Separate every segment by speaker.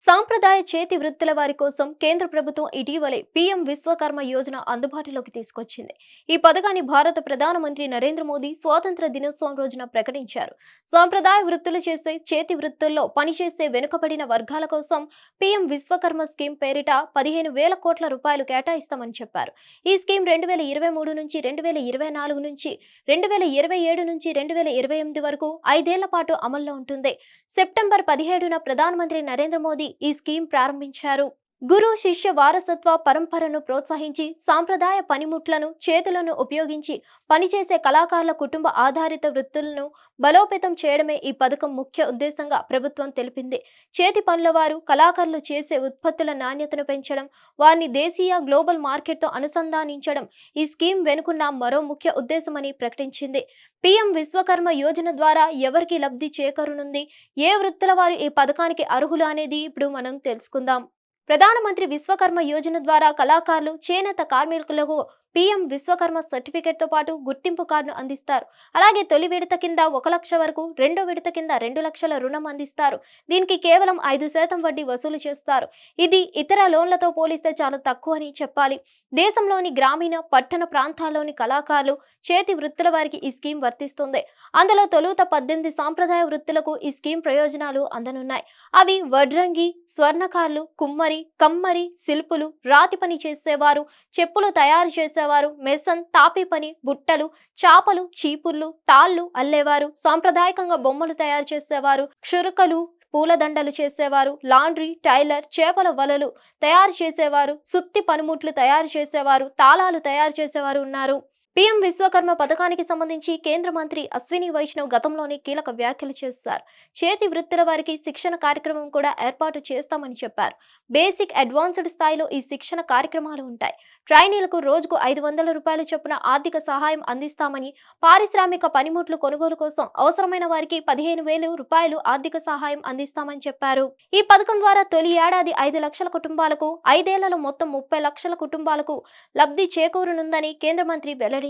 Speaker 1: సాంప్రదాయ చేతి వృత్తుల వారి కోసం కేంద్ర ప్రభుత్వం ఇటీవలే పీఎం విశ్వకర్మ యోజన అందుబాటులోకి తీసుకొచ్చింది. ఈ పథకాన్ని భారత ప్రధానమంత్రి నరేంద్ర మోదీ స్వాతంత్ర దినోత్సవం రోజున ప్రకటించారు. సాంప్రదాయ వృత్తులు చేసే చేతి వృత్తుల్లో పనిచేసే వెనుకబడిన వర్గాల కోసం పీఎం విశ్వకర్మ స్కీమ్ పేరిట 15,000 కోట్ల రూపాయలు కేటాయిస్తామని చెప్పారు. ఈ స్కీమ్ 2023 నుంచి 2024 నుంచి 2027 నుంచి 2028 వరకు 5 ఏళ్ల పాటు అమల్లో ఉంటుంది. సెప్టెంబర్ 17న ప్రధానమంత్రి నరేంద్ర మోదీ ఈ స్కీమ్ ప్రారంభించారు. గురు శిష్య వారసత్వ పరంపరను ప్రోత్సహించి సాంప్రదాయ పనిముట్లను చేతులను ఉపయోగించి పనిచేసే కళాకారుల కుటుంబ ఆధారిత వృత్తులను బలోపేతం చేయడమే ఈ పథకం ముఖ్య ఉద్దేశంగా ప్రభుత్వం తెలిపింది. చేతి పనుల వారు కళాకారులు చేసే ఉత్పత్తుల నాణ్యతను పెంచడం, వారిని దేశీయ గ్లోబల్ మార్కెట్తో అనుసంధానించడం ఈ స్కీమ్ వెనుకున్న మరో ముఖ్య ఉద్దేశమని ప్రకటించింది. పీఎం విశ్వకర్మ యోజన ద్వారా ఎవరికి లబ్ధి చేకూరనుంది, ఏ వృత్తుల వారు ఈ పథకానికి అర్హులు అనేది ఇప్పుడు మనం తెలుసుకుందాం. ప్రధానమంత్రి విశ్వకర్మ యోజన ద్వారా కళాకారులు, చేనేత కార్మికులకు పీఎం విశ్వకర్మ సర్టిఫికేట్ తో పాటు గుర్తింపు కార్డును అందిస్తారు. అలాగే తొలి విడత కింద 1 లక్ష వరకు, రెండో విడత కింద 2 లక్షల రుణం అందిస్తారు. దీనికి కేవలం 5% వడ్డీ వసూలు చేస్తారు. ఇది ఇతర లోన్లతో పోలిస్తే చాలా తక్కువ అని చెప్పాలి. దేశంలోని గ్రామీణ, పట్టణ ప్రాంతాల్లోని కళాకారులు, చేతి వృత్తుల వారికి ఈ స్కీమ్ వర్తిస్తుంది. అందులో తొలుత 18 సాంప్రదాయ వృత్తులకు ఈ స్కీమ్ ప్రయోజనాలు అందనున్నాయి. అవి వడ్రంగి, స్వర్ణకారులు, కుమ్మరి, కమ్మరి, శిల్పులు, రాతి పని చేసేవారు, చెప్పులు తయారు చేసేవారు, మెసన్, తాపీ పని, బుట్టలు, చాపలు, చీపుర్లు, తాళ్లు అల్లేవారు, సాంప్రదాయకంగా బొమ్మలు తయారు చేసేవారు, క్షురకలు, పూలదండలు చేసేవారు, లాండ్రీ, టైలర్, చేపల వలలు తయారు చేసేవారు, సుత్తి పనిముట్లు తయారు చేసేవారు, తాళాలు తయారు చేసేవారు ఉన్నారు. పీఎం విశ్వకర్మ పథకానికి సంబంధించి కేంద్ర మంత్రి అశ్విని వైష్ణవ్ గతంలోనే కీలక వ్యాఖ్యలు చేశారు. చేతి వృత్తుల వారికి శిక్షణ కార్యక్రమం కూడా ఏర్పాటు చేస్తామని చెప్పారు. బేసిక్, అడ్వాన్స్డ్ స్థాయిలో ఈ శిక్షణ కార్యక్రమాలు ఉంటాయి. ట్రైనీలకు రోజుకు 500 రూపాయల చొప్పున ఆర్థిక సహాయం అందిస్తామని, పారిశ్రామిక పనిముట్లు కొనుగోలు కోసం అవసరమైన వారికి 15,000 రూపాయలు ఆర్థిక సహాయం అందిస్తామని చెప్పారు. ఈ పథకం ద్వారా తొలి ఏడాది 5 లక్షల కుటుంబాలకు, 5 ఏళ్లలో మొత్తం 30 లక్షల కుటుంబాలకు లబ్ధి చేకూరనుందని కేంద్ర మంత్రి వెల్లడించారు.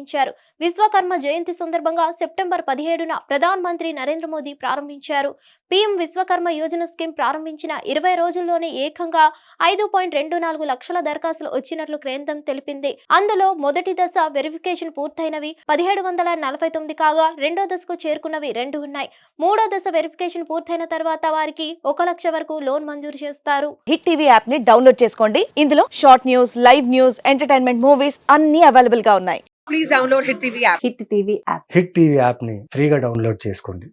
Speaker 1: విశ్వకర్మ జయంతి సందర్భంగా సెప్టెంబర్ 17న ప్రధానమంత్రి నరేంద్ర మోదీ ప్రారంభించారు. పీఎం విశ్వకర్మ యోజన స్కీమ్ ప్రారంభించిన 20 రోజుల్లోనే ఏకంగా 5.24 లక్షల దరఖాస్తులు వచ్చినట్లు కేంద్రం తెలిపింది. అందులో మొదటి దశ వెరిఫికేషన్ పూర్తయినవి 1749 కాగా, రెండో దశకు చేరుకున్నవి 2 ఉన్నాయి. మూడో దశ వెరిఫికేషన్ పూర్తయిన తర్వాత వారికి 1 లక్ష వరకు లోన్ మంజూరు చేస్తారు.
Speaker 2: హిట్ టీవీ యాప్ ని డౌన్లోడ్ చేసుకోండి. ఇందులో short news, live news, entertainment movies అన్ని అవైలబుల్ గా ఉన్నాయి.
Speaker 3: Please download Hit TV app.
Speaker 2: Hit TV app
Speaker 4: hit TV యాప్ని ఫ్రీగా డౌన్లోడ్ చేసుకోండి.